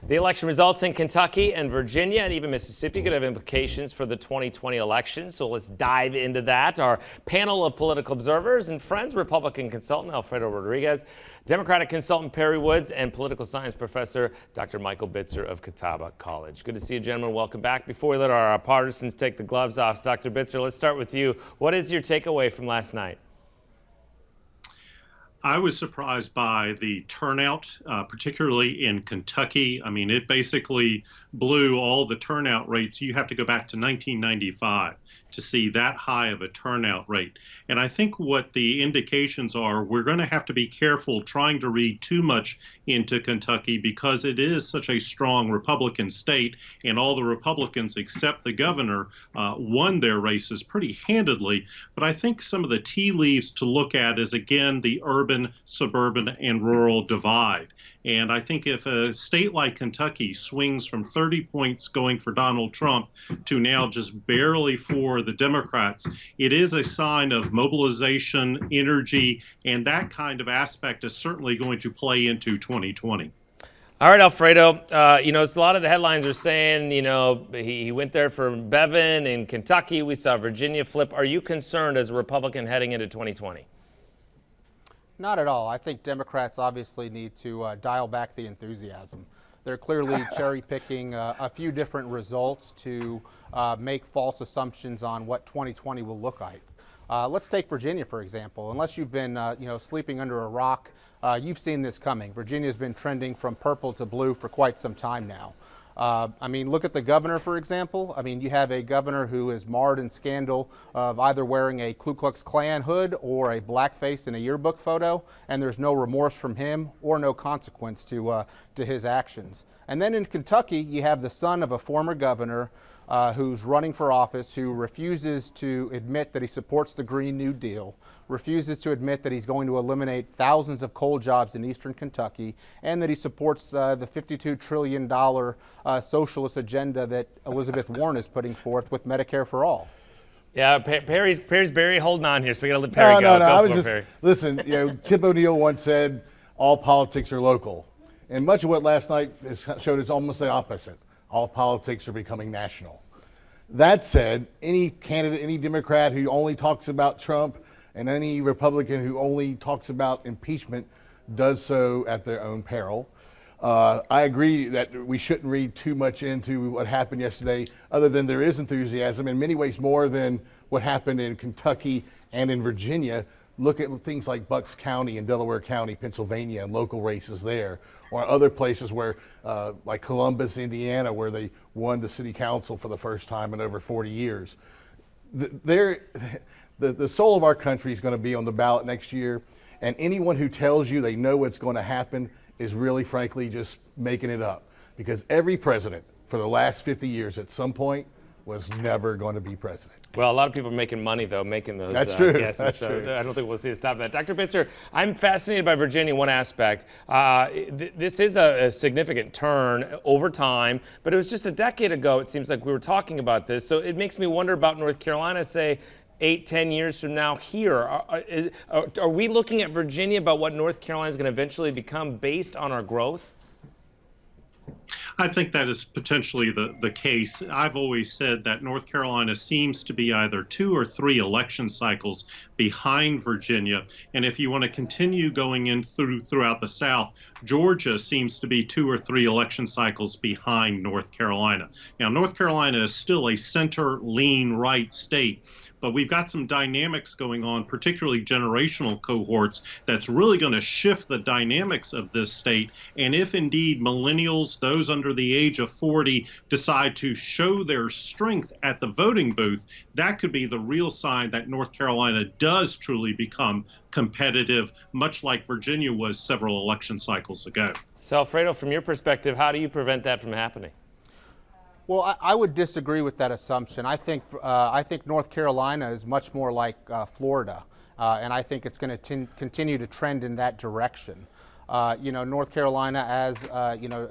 The election results in Kentucky and Virginia and even Mississippi could have implications for the 2020 election. So let's dive into that. Our panel of political observers and friends, Republican consultant Alfredo Rodriguez, Democratic consultant Perry Woods, and political science professor Dr. Michael Bitzer of Catawba College. Good to see you, gentlemen. Welcome back. Before we let our partisans take the gloves off, Dr. Bitzer, let's start with you. What is your takeaway from last night? I was surprised by the turnout, particularly in Kentucky. I mean, it basically blew all the turnout rates. You have to go back to 1995 to see that high of a turnout rate. And I think what the indications are, we're going to have to be careful trying to read too much into Kentucky because it is such a strong Republican state, and all the Republicans except the governor won their races pretty handedly. But I think some of the tea leaves to look at is, again, the urban, suburban, and rural divide. And I think if a state like Kentucky swings from 30 points going for Donald Trump to now just barely for the Democrats, it is a sign of mobilization, energy, and that kind of aspect is certainly going to play into 2020. All right, Alfredo, it's a lot of the headlines are saying, he went there for Bevin in Kentucky. We saw Virginia flip. Are you concerned as a Republican heading into 2020? Not at all. I think Democrats obviously need to dial back the enthusiasm. They're clearly cherry picking a few different results to make false assumptions on what 2020 will look like. Let's take Virginia, for example. Unless you've been sleeping under a rock, you've seen this coming. Virginia's been trending from purple to blue for quite some time now. Look at the governor, for example. You have a governor who is marred in scandal of either wearing a Ku Klux Klan hood or a blackface in a yearbook photo, and there's no remorse from him or no consequence to his actions. And then in Kentucky, you have the son of a former governor who's running for office, who refuses to admit that he supports the Green New Deal, refuses to admit that he's going to eliminate thousands of coal jobs in eastern Kentucky, and that he supports the $52 trillion socialist agenda that Elizabeth Warren is putting forth with Medicare for all. Yeah, Perry's Barry holding on here, so we got to let Perry go. No. Listen, Tip O'Neill once said, all politics are local. And much of what last night showed is almost the opposite. All politics are becoming national. That said, any candidate, any Democrat who only talks about Trump and any Republican who only talks about impeachment does so at their own peril. I agree that we shouldn't read too much into what happened yesterday, other than there is enthusiasm, in many ways more than what happened in Kentucky and in Virginia. Look at things like Bucks County and Delaware County, Pennsylvania, and local races there, or other places where, like Columbus, Indiana, where they won the city council for the first time in over 40 years. The soul of our country is going to be on the ballot next year, and anyone who tells you they know what's going to happen is really, frankly, just making it up. Because every president for the last 50 years at some point was never going to be president. Well, a lot of people are making money, though, making those That's true. guesses. That's so true. I don't think we'll see a stop that. Dr. Bitzer, I'm fascinated by Virginia in one aspect. This is a significant turn over time, but it was just a decade ago, it seems like we were talking about this. So it makes me wonder about North Carolina, say, 8-10 years from now here. Are we looking at Virginia about what North Carolina is going to eventually become based on our growth? I think that is potentially the case. I've always said that North Carolina seems to be either 2 or 3 election cycles behind Virginia. And if you want to continue going in throughout the South, Georgia seems to be 2 or 3 election cycles behind North Carolina. Now, North Carolina is still a center-lean right state, but we've got some dynamics going on, particularly generational cohorts, that's really going to shift the dynamics of this state. And if indeed millennials, those under the age of 40, decide to show their strength at the voting booth, that could be the real sign that North Carolina does truly become competitive, much like Virginia was several election cycles ago. So, Alfredo, from your perspective, how do you prevent that from happening? Well, I would disagree with that assumption. I think North Carolina is much more like Florida, and I think it's going to continue to trend in that direction. North Carolina, as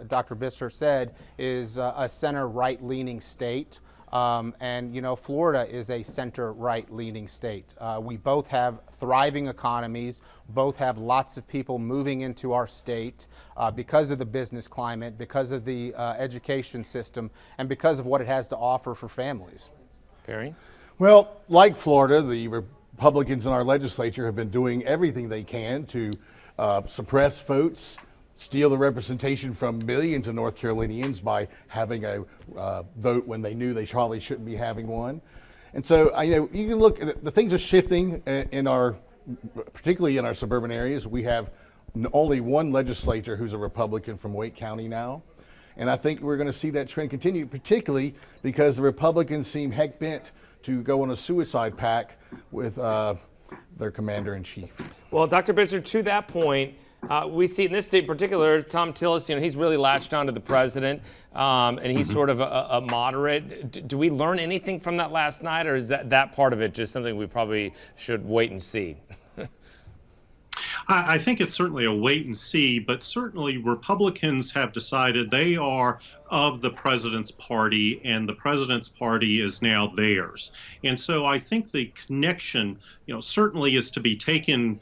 Dr. Bitzer said, is a center right-leaning state. And, you know, Florida is a center-right leaning state. We both have thriving economies, both have lots of people moving into our state because of the business climate, because of the education system, and because of what it has to offer for families. Perry? Well, like Florida, the Republicans in our legislature have been doing everything they can to suppress votes, steal the representation from millions of North Carolinians by having a vote when they knew they probably shouldn't be having one. And so, you know, you can look at the things are shifting in our, particularly in our suburban areas. We have only one legislator who's a Republican from Wake County now. And I think we're going to see that trend continue, particularly because the Republicans seem heck bent to go on a suicide pact with their commander-in-chief. Well, Dr. Bitzer, to that point, we see in this state in particular, Tom Tillis, you know, he's really latched onto the president, and he's sort of a moderate. Do we learn anything from that last night, or is that part of it just something we probably should wait and see? I think it's certainly a wait and see, but certainly Republicans have decided they are of the president's party, and the president's party is now theirs. And so I think the connection, you know, certainly is to be taken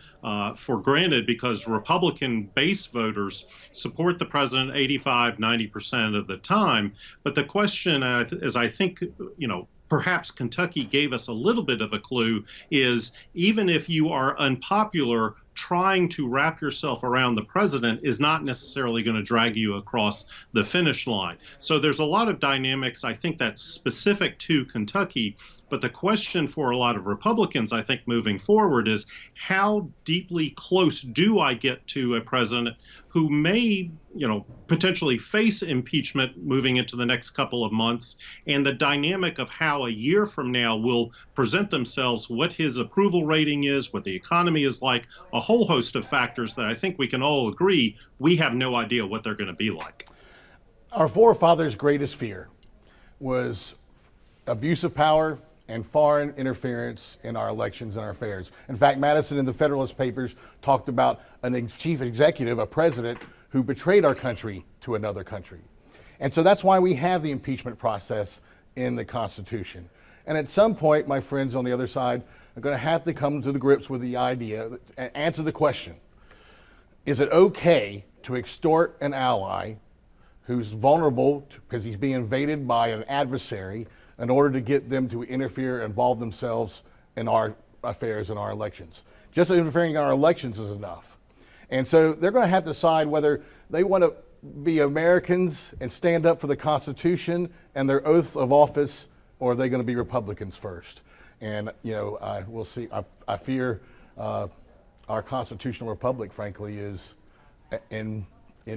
for granted, because Republican base voters support the president 85–90% of the time. But the question is, I think, you know, perhaps Kentucky gave us a little bit of a clue, is even if you are unpopular, trying to wrap yourself around the president is not necessarily going to drag you across the finish line. So there's a lot of dynamics, I think, that's specific to Kentucky. But the question for a lot of Republicans, I think, moving forward is, how deeply close do I get to a president who may, you know, potentially face impeachment moving into the next couple of months, and the dynamic of how a year from now will present themselves, what his approval rating is, what the economy is like, a whole host of factors that I think we can all agree we have no idea what they're going to be like. Our forefathers' greatest fear was abuse of power and foreign interference in our elections and our affairs. In fact, Madison in the Federalist Papers talked about a chief executive, a president, who betrayed our country to another country. And so that's why we have the impeachment process in the Constitution. And at some point, my friends on the other side are going to have to come to the grips with the idea and answer the question: is it okay to extort an ally who's vulnerable because he's being invaded by an adversary in order to get them to interfere and involve themselves in our affairs and our elections? Just interfering in our elections is enough. And so they're going to have to decide whether they want to be Americans and stand up for the Constitution and their oaths of office, or are they going to be Republicans first? And, you know, we'll see. I fear our constitutional republic, frankly, is in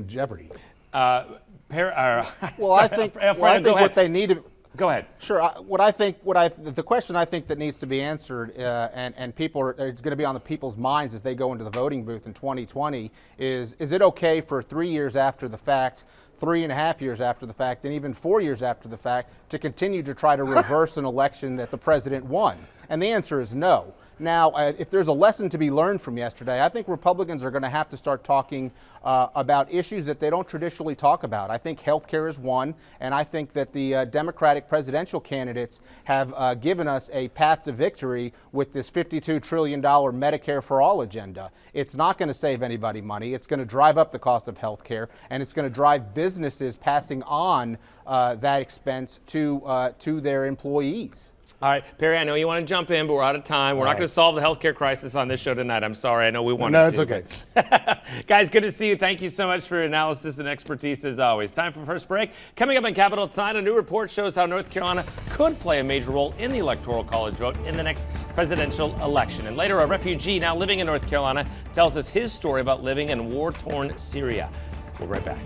jeopardy. Well, I think what they need to. Go ahead. Sure. The question I think that needs to be answered, and it's going to be on the people's minds as they go into the voting booth in 2020, is it okay for 3 years after the fact, 3.5 years after the fact, and even 4 years after the fact, to continue to try to reverse an election that the president won? And the answer is no. Now, if there's a lesson to be learned from yesterday, I think Republicans are going to have to start talking about issues that they don't traditionally talk about. I think health care is one, and I think that the Democratic presidential candidates have given us a path to victory with this $52 trillion Medicare for All agenda. It's not going to save anybody money. It's going to drive up the cost of health care, and it's going to drive businesses passing on that expense to their employees. All right, Perry, I know you want to jump in, but we're out of time. We're not going to solve the healthcare crisis on this show tonight. I'm sorry. I know we wanted to. No, it's okay. Guys, good to see you. Thank you so much for your analysis and expertise as always. Time for first break. Coming up on Capitol tonight, a new report shows how North Carolina could play a major role in the Electoral College vote in the next presidential election. And later, a refugee now living in North Carolina tells us his story about living in war-torn Syria. We'll be right back.